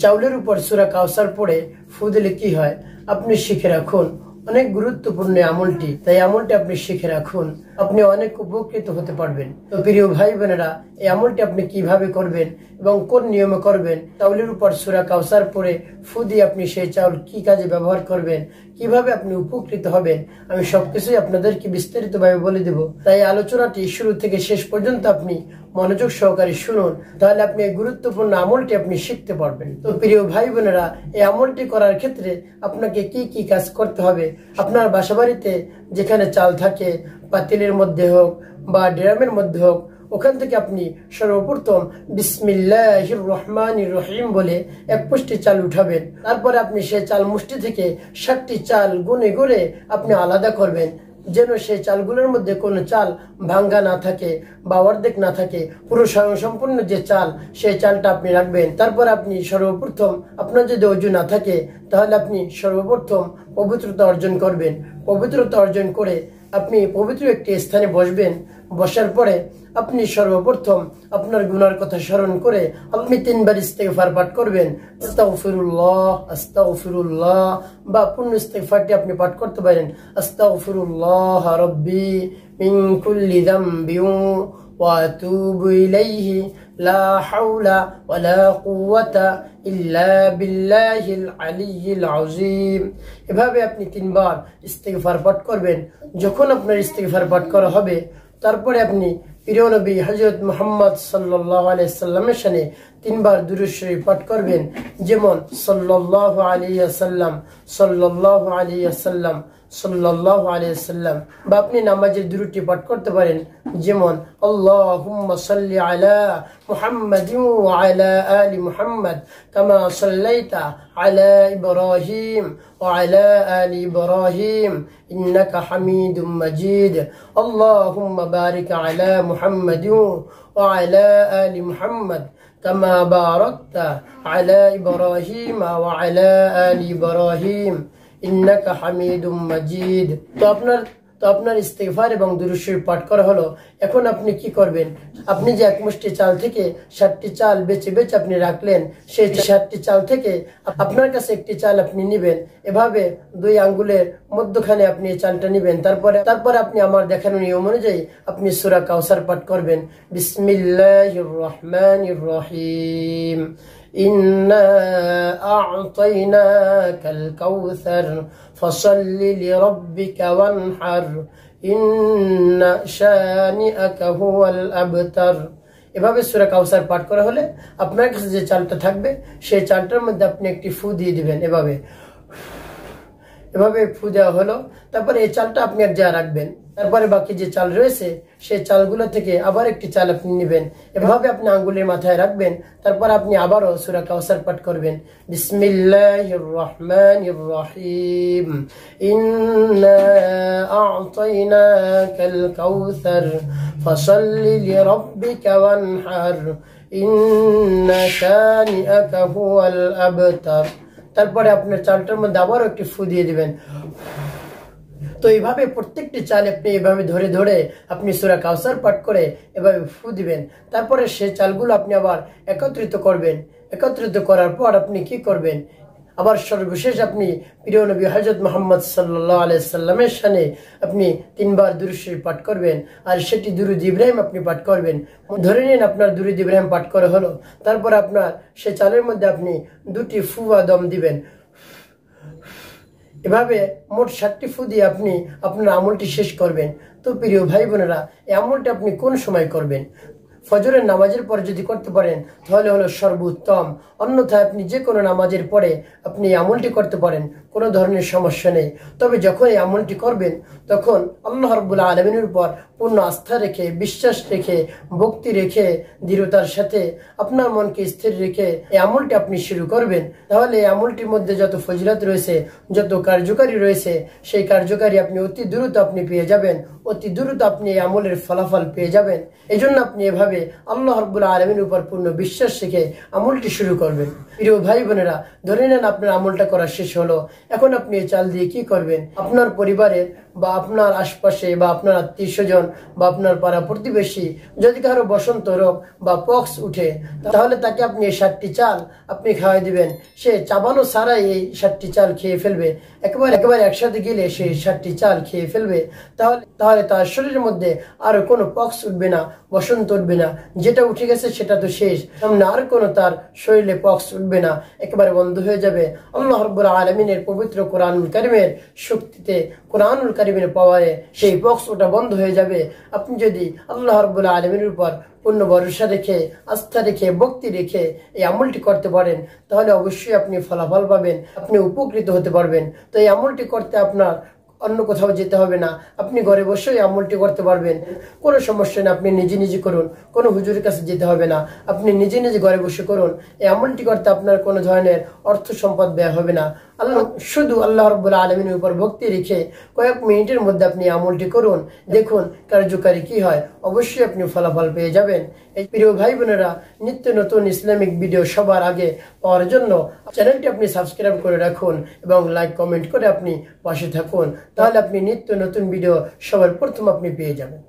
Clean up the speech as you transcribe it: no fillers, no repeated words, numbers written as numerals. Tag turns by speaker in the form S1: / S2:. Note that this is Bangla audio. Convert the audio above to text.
S1: চাউলের উপর সূরা কাউসার পড়ে ফু দিলে কি হয় আপনি শিখে রাখুন। অনেক গুরুত্বপূর্ণ আমলটি, তাই আমলটি আপনি শিখে রাখুন, আপনি অনেক উপকৃত হতে পারবেন। তো প্রিয় ভাই বোনেরা, এই আমলটি আপনি কিভাবে করবেন এবং কোন নিয়মে করবেন, চাউলের উপর সূরা কাউসার পড়ে ফু দিয়ে আপনি সেই চাউল কি কাজে ব্যবহার করবেন, কিভাবে আপনি উপকৃত হবেন, আমি সবকিছুই আপনাদেরকে বিস্তারিতভাবে বলে দেব। তাই আলোচনাটি শুরু থেকে শেষ পর্যন্ত আপনি মনোযোগ সহকারে শুনুন, তাহলে আপনি এই গুরুত্বপূর্ণ আমলটি আপনি শিখতে পারবেন। তো প্রিয় ভাই বোনেরা, এই আমলটি করার ক্ষেত্রে আপনাকে কি কি কাজ করতে হবে, আপনার বাসাবাড়িতে যেখানে চাল থাকে, পাতিলের মধ্যে হোক বা ড্রামের মধ্যে হোক, ওখান থেকে আপনি সর্বপ্রথম বিসমিল্লাহির রহমানির রহিম বলে এক মুষ্টি চাল উঠাবেন। তারপরে আপনি সেই চাল মুষ্টি থেকে 60টি চাল গুনে গুনে আপনি আলাদা করবেন, যেন সেই চালগুলোর মধ্যে কোনো চাল ভাঙ্গা না থাকে বা অর্ধেক না থাকে, পুরো সম্পূর্ণ যে চাল সেই চালটা আপনি রাখবেন। তারপর আপনি সর্বপ্রথম, আপনার যদি অজু না থাকে তাহলে আপনি সর্বপ্রথম পবিত্রতা অর্জন করবেন। পবিত্রতা অর্জন করে আপনি পবিত্র একটি স্থানে বসবেন। বসার পরে আপনি সর্বপ্রথম আপনার গুনার কথা স্মরণ করে আপনি 3 বার ইস্তেগফার পাঠ করবেন। আস্তাগফিরুল্লাহ আস্তাগফিরুল্লাহ, বা পূর্ণ ইস্তেগফারটি আপনি পাঠ করতে পারেন। আস্তাগফিরুল্লাহ রাব্বি মিন কুল্লি যামবিন ওয়া আতুবু ইলাইহি লা হাওলা ওয়ালা কুওয়াতা ইল্লা বিল্লাহিল আলিয়্যিল আযীম। এভাবে আপনি 3 বার ইস্তেগফার পাঠ করবেন। যখন আপনার ইস্তেগফার পাঠ করা হবে, তারপরে আপনি প্রিয় নবী হযরত মুহাম্মদ সাল্লাল্লাহু আলাইহি সাল্লামের শানে 3 বার দুরূদ শরীফ পাঠ করবেন, যেমন সাল্লাল্লাহু আলাইহি ওয়াসাল্লাম সাল্লাল্লাহু আলাইহি ওয়াসাল্লাম সাল্লাল্লাহু আলাইহি ওয়াসাল্লাম। বা আপনি নামাজের দুরূদটি পাঠ করতে পারেন, যেমন আল্লাহুম্মা সাল্লি আলা মুহাম্মাদিন ওয়া আলা আলি মুহাম্মাদ কামা সাল্লাইতা আলা ইব্রাহিম ওয়া আলা আলি ইব্রাহিম ইন্নাকা হামিদুম মাজিদ। আল্লাহুম্মা বারিক আলা মুহাম্মাদিন ওয়া আলা আলি মুহাম্মাদ كما باركت على إبراهيم وعلى آل إبراهيم إنك حميد مجيد। তো আপনার ইস্তেগফার এবং দুরূদ শরীফ পাঠ করা হলো। এখন আপনি কি করবেন, আপনি যে এক মুষ্টি চাল থেকে 60টি চাল বেছে বেছে আপনি রাখলেন, সেই 60টি চাল থেকে আপনার কাছে একটি চাল আপনি নেবেন। এভাবে 2 আঙ্গুলের মধ্যখানে আপনি এই চালটা নেবেন। তারপরে আপনি আমার দেখানো নিয়ম অনুযায়ী আপনি সূরা কাউসার পাঠ করবেন। বিসমিল্লাহির রহমানির রহিম إنا أعطيناك الكوثر فصل لربك وانحر إن شانئك هو الأبتر। এভাবে সূরা কাউসার পাঠ করা হলে আপনার কাছে যে চালটা থাকবে সেই চালটার মধ্যে আপনি একটি ফু দিয়ে দিবেন। এভাবে ফু দেওয়া হলো। তারপরে এই চালটা আপনি এক জায়গায় রাখবেন। তারপরে বাকি যে চাল রয়েছে সেই চালগুলো থেকে আবার একটি চাল আপনি নেবেন। এভাবে আপনি আঙ্গুলের মাথায় রাখবেন। তারপর আপনি আবারও সূরা কাউসার পাঠ করবেন। বিসমিল্লাহির রহমানির রহিম ইন্না আ'তাইনাকাল কাউসার ফাসাল্লি লিরাব্বিকা ওয়ানহার ইন্না শানিআকা হুয়াল আবতার। তারপরে আপনার চালটার মধ্যে আবারও একটি ফু দিয়ে দিবেন। তো এইভাবে প্রত্যেকটি চাল আপনি এভাবে ধরে ধরে আপনি সূরা কাউসার পাঠ করে এভাবে ফু দিবেন। তারপরে সেই চালগুলো আপনি আবার একত্রিত করবেন। একত্রিত করার পর আপনি কি করবেন, আবার সর্বশেষ আপনি প্রিয় নবী হযরত মুহাম্মদ সাল্লাল্লাহু আলাইহি সাল্লামের শানে আপনি 3 বার দুরূদ শরীফ পাঠ করবেন, আর সেটি দুরূদ ইব্রাহিম আপনি পাঠ করবেন। ধরে নিন আপনার দুরূদ ইব্রাহিম পাঠ করা হলো। তারপর আপনার সেই চালের মধ্যে আপনি 2টি ফু বা দম দিবেন। এভাবে মোট 60টি ফু দিয়ে আপনি আপনার আমলটি শেষ করবেন। তো প্রিয় ভাই বোনেরা, এই আমলটি আপনি কোন সময় করবেন? ফজরের নামাজের পরে যদি করতে পারেন তাহলে হলো সর্বোত্তম। অন্যথায় আপনি যে কোনো নামাজের পরে আপনি এই আমলটি করতে পারেন, কোনো ধরনের সমস্যা নেই। তবে যখন এই আমলটি করবেন তখন আল্লাহ রাব্বুল আলামিনের উপর পূর্ণ আস্থা রেখে, বিশ্বাস রেখে, ভক্তি রেখে, দৃঢ়তার সাথে আপনার মনকে স্থির রেখে এই আমলটি আপনি শুরু করবেন। তাহলে এই আমলটির মধ্যে যত ফজিলত রয়েছে, যত কার্যকারী রয়েছে, সেই কার্যকারী আপনি অতি দ্রুত আপনি পেয়ে যাবেন। অতি দ্রুত আপনি এই আমলের ফলাফল পেয়ে যাবেন। এই জন্য আপনি এভাবে আল্লাহ রাব্বুল আলামিনের উপর পূর্ণ বিশ্বাস রেখে আমলটি শুরু করবেন। প্রিয় ভাই বোনেরা, ধরে নেন আপনার আমলটা করা শেষ হলো। এখন আপনি এই চাল দিয়ে কি করবেন? আপনার পরিবারের বা আপনার আশপাশে বা আপনার আত্মীয় স্বজন বা আপনার পাড়া প্রতিবেশী যদি কারো বসন্ত রোগ বা পক্স উঠে, তাহলে তাকে আপনি এই 7টি চাল আপনি খাওয়াই দিবেন। সে চাবানো ছাড়াই এই 7টি চাল খেয়ে ফেলবে। একেবারে একসাথে গেলে সে 7টি চাল খেয়ে ফেলবে। তাহলে তার শরীরের মধ্যে আর কোনো পক্স উঠবে না, বসন্ত উঠবে না। যেটা উঠে গেছে সেটা তো শেষ, সামনে আর কোনো তার শরীরে পক্স উঠবে না, একেবারে বন্ধ হয়ে যাবে। আল্লাহ রাব্বুল আলামিনের পবিত্র কোরআনুল কারীমের শক্তিতে, কোরআনুল কারীমের পাওয়ারে সেই পক্স ওটা বন্ধ হয়ে যাবে। আপনি যদি আল্লাহ রাব্বুল আলামিনের উপর পূর্ণ ভরসা রেখে, আস্থা রেখে, ভক্তি রেখে এই আমলটি করতে পারেন, তাহলে অবশ্যই আপনি ফলাফল পাবেন, আপনি উপকৃত হতে পারবেন। তো এই আমলটি করতে আপনার অন্য কোথাও যেতে হবে না, আপনি ঘরে বসেই আমলটি করতে পারবেন। কোনো সমস্যা নেই, আপনি নিজে নিজে করুন, কোনো হুজুরের কাছে যেতে হবে না, আপনি নিজে নিজে ঘরে বসে করুন। এই আমলটি করতে আপনার কোনো ধরনের অর্থ সম্পদ ব্যয় হবে না। শুধু আল্লাহ রাব্বুল আলামিনের উপর ভক্তি রেখে কয়েক মিনিটের মধ্যে আপনি আমলটি করুন, দেখুন কার্যকারী কি হয়। অবশ্যই আপনি ফলাফল পেয়ে যাবেন। এই প্রিয় ভাই বোনেরা, নিত্য নতুন ইসলামিক ভিডিও সবার আগে পাওয়ার জন্য চ্যানেলটি আপনি সাবস্ক্রাইব করে রাখুন এবং লাইক কমেন্ট করে আপনি পাশে থাকুন। তাহলে আপনি নিত্য নতুন ভিডিও সবার প্রথম আপনি পেয়ে যাবেন।